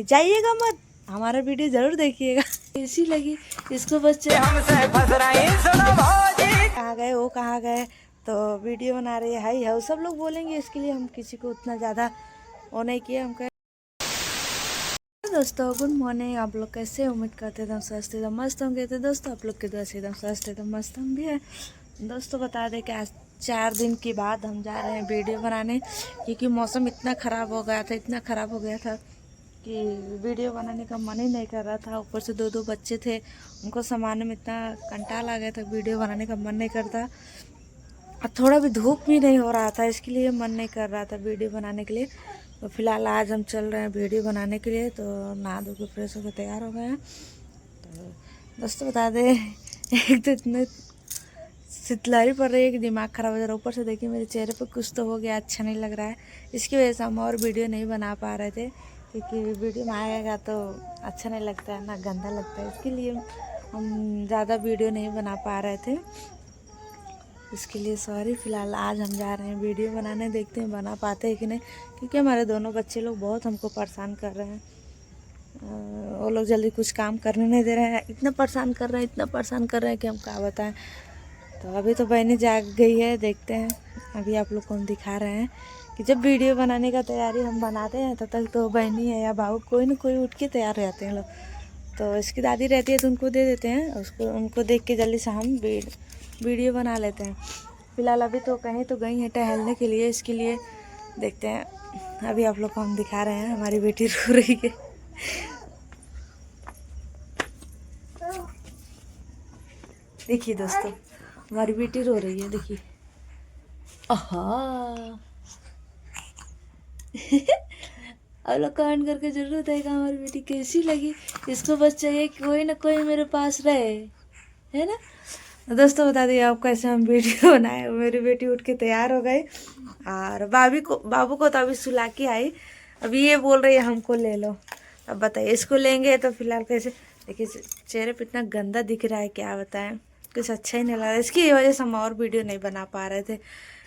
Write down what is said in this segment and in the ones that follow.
नहीं जाइएगा मत, हमारा वीडियो ज़रूर देखिएगा। कैसी लगी इसको बच्चे कहाँ गए वो कहाँ गए, तो वीडियो बना रही है हाई हाउ सब लोग बोलेंगे, इसके लिए हम किसी को उतना ज़्यादा वो नहीं किया। हम दोस्तों गुड मॉर्निंग, आप लोग कैसे, उम्मीद करते एकदम स्वस्थ एकदम मस्त होंगे। तो दोस्तों आप लोग के दुआ से एकदम स्वस्थ एकदम मस्त हम भी है। दोस्तों बता दें कि आज 4 दिन के बाद हम जा रहे हैं वीडियो बनाने, क्योंकि मौसम इतना ख़राब हो गया था, इतना ख़राब हो गया था कि वीडियो बनाने का मन ही नहीं कर रहा था। ऊपर से 2 बच्चे थे, उनको संभालने में इतना कंटाल आ गया था, वीडियो बनाने का मन नहीं करता। और थोड़ा भी धूप भी नहीं हो रहा था, इसके लिए मन नहीं कर रहा था वीडियो बनाने के लिए। तो फिलहाल आज हम चल रहे हैं वीडियो बनाने के लिए। तो नहा धो के फ्रेश होकर तैयार हो गए हैं। तो दोस्तों बता दें एक तो इतने शीतलहरी पड़ रही है कि दिमाग ख़राब हो जा रहा है। ऊपर से देखिए मेरे चेहरे पर कुछ तो हो गया, अच्छा नहीं लग रहा है। इसकी वजह से हम और वीडियो नहीं बना पा रहे थे, क्योंकि वीडियो में आएगा तो अच्छा नहीं लगता है ना, गंदा लगता है। इसके लिए हम ज़्यादा वीडियो नहीं बना पा रहे थे, इसके लिए सॉरी। फ़िलहाल आज हम जा रहे हैं वीडियो बनाने, देखते हैं बना पाते हैं कि नहीं, क्योंकि हमारे दोनों बच्चे लोग बहुत हमको परेशान कर रहे हैं। वो लोग जल्दी कुछ काम करने नहीं दे रहे हैं, इतना परेशान कर रहे हैं, इतना परेशान कर रहे हैं कि हम क्या बताएं। तो अभी तो बहनी जाग गई है, देखते हैं अभी आप लोग को हम दिखा रहे हैं कि जब वीडियो बनाने का तैयारी हम बनाते हैं तब तक तो बहनी है या बाबू कोई ना कोई उठ के तैयार हो जाते हैं लोग। तो इसकी दादी रहती है तो उनको दे देते हैं, उसको उनको देख के जल्दी से हम वीडियो बना लेते हैं। फिलहाल अभी तो कहीं तो गई हैं टहलने के लिए, इसके लिए देखते हैं। अभी आप लोग को हम दिखा रहे हैं, हमारी बेटी रो रही है। देखिए दोस्तों हमारी बेटी रो रही है, देखिए। आहा आप लोग कमेंट करके जरूर बताइएगा हमारी बेटी कैसी लगी। इसको बस चाहिए कि कोई ना कोई मेरे पास रहे, है ना। दोस्तों बता दिए आप कैसे हम वीडियो बनाए। मेरी बेटी उठ के तैयार हो गई और बाबू को तो अभी सुला के आई। अभी ये बोल रही है हमको ले लो। अब बताइए इसको लेंगे तो फिलहाल कैसे, देखिए चेहरे पे इतना गंदा दिख रहा है, क्या बताएं, कुछ अच्छा ही नहीं लग रहा। इसकी वजह से हम और वीडियो नहीं बना पा रहे थे।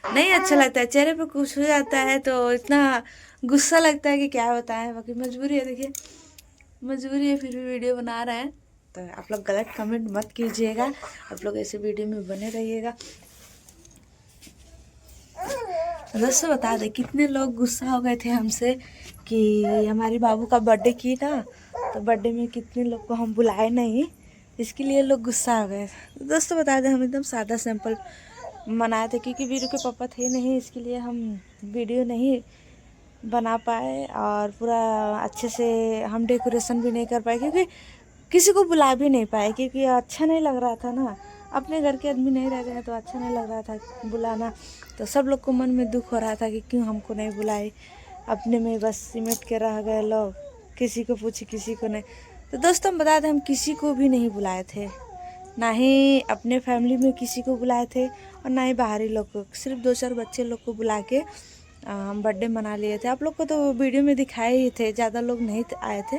नहीं अच्छा लगता है, चेहरे पे कुछ हो जाता है तो इतना गुस्सा लगता है कि क्या बताएं। बाकी मजबूरी है, देखिए मजबूरी है, फिर भी वीडियो बना रहे हैं। तो आप लोग गलत कमेंट मत कीजिएगा, आप लोग ऐसे वीडियो में बने रहिएगा। दोस्तों बता दें कितने लोग गुस्सा हो गए थे हमसे कि हमारी बाबू का बर्थडे की ना, तो बर्थडे में कितने लोग को हम बुलाए नहीं, इसके लिए लोग गुस्सा हो गए। दोस्तों बता दें हम एकदम सादा सिंपल मनाए थे, क्योंकि वीरू के पापा थे नहीं, इसके लिए हम वीडियो नहीं बना पाए और पूरा अच्छे से हम डेकोरेशन भी नहीं कर पाए, क्योंकि किसी को बुला भी नहीं पाए, क्योंकि अच्छा नहीं लग रहा था ना। अपने घर के आदमी नहीं रहते हैं तो अच्छा नहीं लग रहा था बुलाना। तो सब लोग को मन में दुख हो रहा था कि क्यों हमको नहीं बुलाए, अपने में बस सिमट के रह गए लोग, किसी को पूछे किसी को नहीं। तो दोस्तों हम बता दें हम किसी को भी नहीं बुलाए थे, ना ही अपने फैमिली में किसी को बुलाए थे और ना ही बाहरी लोग को। सिर्फ 2-4 बच्चे लोग को बुला के हम बर्थडे मना लिए थे। आप लोग को तो वीडियो में दिखाए ही थे, ज़्यादा लोग नहीं आए थे,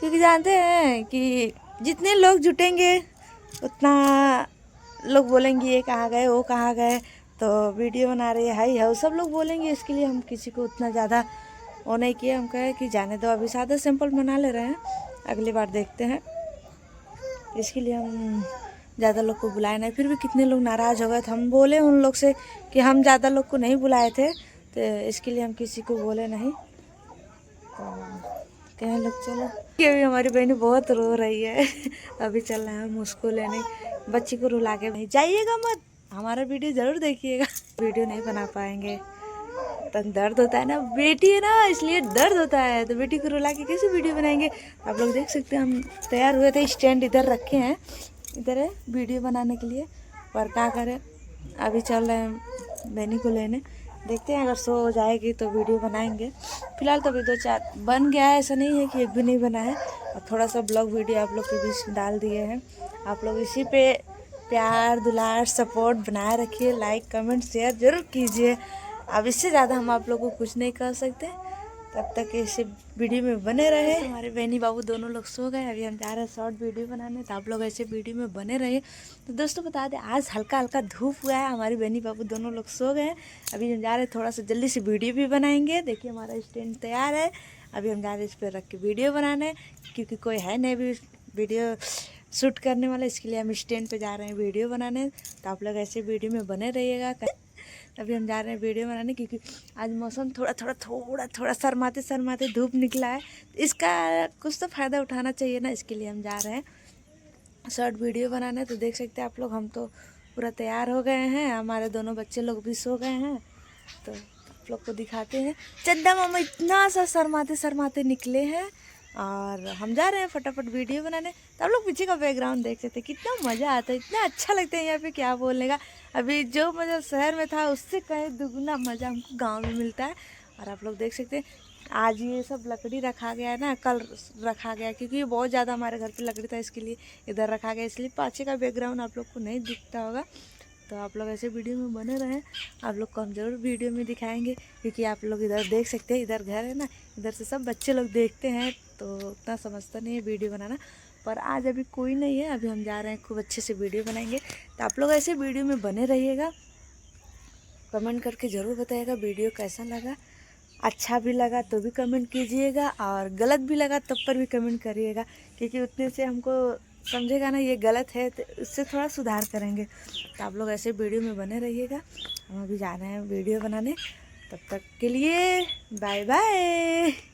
क्योंकि जानते हैं कि जितने लोग जुटेंगे उतना लोग बोलेंगे ये कहाँ गए वो कहाँ गए, तो वीडियो बना रही है हाई हाउ सब लोग बोलेंगे। इसके लिए हम किसी को उतना ज़्यादा वो नहीं किया। हम कहे कि जाने दो, अभी सादा सिंपल बना ले रहे हैं, अगली बार देखते हैं। इसके लिए हम ज़्यादा लोग को बुलाए नहीं। फिर भी कितने लोग नाराज़ हो गए थे, हम बोले उन लोग से कि हम ज़्यादा लोग को नहीं बुलाए थे, तो इसके लिए हम किसी को बोले नहीं। तो कहें लोग चलो कि अभी हमारी बहनी बहुत रो रही है। अभी चल रहे हैं हम उसको लेने, बच्ची को रुला के। नहीं जाइएगा मत, हमारा वीडियो ज़रूर देखिएगा। वीडियो नहीं बना पाएंगे तो दर्द होता है ना, बेटी है ना इसलिए दर्द होता है, तो बेटी को रुला के कैसे वीडियो बनाएंगे। आप लोग देख सकते हैं हम तैयार हुए थे, स्टैंड इधर रखे हैं, इधर है वीडियो बनाने के लिए। पर क्या करें, अभी चल रहे हैं बहनी को लेने, देखते हैं अगर सो हो जाएगी तो वीडियो बनाएंगे। फिलहाल तो अभी 2-4 बन गया है, ऐसा नहीं है कि एक भी नहीं बना है। और थोड़ा सा ब्लॉग वीडियो आप लोग के बीच डाल दिए हैं। आप लोग इसी पे प्यार दुलार सपोर्ट बनाए रखिए, लाइक कमेंट शेयर ज़रूर कीजिए। अब इससे ज़्यादा हम आप लोगों को कुछ नहीं कर सकते, तब तक ऐसे वीडियो में बने रहे। हमारे बहनी बाबू दोनों लोग सो गए, अभी हम जा रहे हैं शॉर्ट वीडियो बनाने, तो आप लोग ऐसे वीडियो में बने रहे। तो दोस्तों बता दें आज हल्का हल्का धूप हुआ है, हमारी बहनी बाबू दोनों लोग सो गए हैं। अभी हम जा रहे हैं, थोड़ा सा जल्दी से वीडियो भी बनाएंगे। देखिए हमारा स्टैंड तैयार है, अभी हम जा रहे हैं इस पर रख के वीडियो बनाने, क्योंकि कोई है नहीं अभी वीडियो शूट करने वाला, इसके लिए हम स्टैंड पे जा रहे हैं वीडियो बनाने। तो आप लोग ऐसे वीडियो में बने रहिएगा। अभी हम जा रहे हैं वीडियो बनाने, क्योंकि आज मौसम थोड़ा शर्माते धूप निकला है, इसका कुछ तो फ़ायदा उठाना चाहिए ना, इसके लिए हम जा रहे हैं शॉर्ट वीडियो बनाने। तो देख सकते हैं आप लोग, हम तो पूरा तैयार हो गए हैं, हमारे दोनों बच्चे लोग भी सो गए हैं। तो आप लोग को दिखाते हैं, चंदा मामा इतना सा शर्माते निकले हैं और हम जा रहे हैं फटाफट वीडियो बनाने। तो आप लोग पीछे का बैकग्राउंड देख सकते हैं, कितना मज़ा आता है, इतना अच्छा लगता है यहाँ पे, क्या बोलने का। अभी जो मज़ा शहर में था उससे कहीं दुगना मज़ा हमको गांव में मिलता है। और आप लोग देख सकते हैं, आज ये सब लकड़ी रखा गया है ना, कल रखा गया, क्योंकि ये बहुत ज़्यादा हमारे घर पे लकड़ी था, इसके लिए इधर रखा गया, इसलिए पीछे का बैकग्राउंड आप लोग को नहीं दिखता होगा। तो आप लोग ऐसे वीडियो में बने रहें, आप लोग को हम ज़रूर वीडियो में दिखाएंगे, क्योंकि आप लोग इधर देख सकते हैं, इधर घर है ना, इधर से सब बच्चे लोग देखते हैं, तो उतना समझता नहीं है वीडियो बनाना। पर आज अभी कोई नहीं है, अभी हम जा रहे हैं, खूब अच्छे से वीडियो बनाएंगे। तो आप लोग ऐसे वीडियो में बने रहिएगा, कमेंट करके ज़रूर बताइएगा वीडियो कैसा लगा। अच्छा भी लगा तो भी कमेंट कीजिएगा, और गलत भी लगा तब पर भी कमेंट करिएगा, क्योंकि उतने से हमको समझेगा ना ये गलत है, तो उससे थोड़ा सुधार करेंगे। तो आप लोग ऐसे वीडियो में बने रहिएगा। हम अभी जा रहे हैं वीडियो बनाने, तब तक के लिए बाय बाय।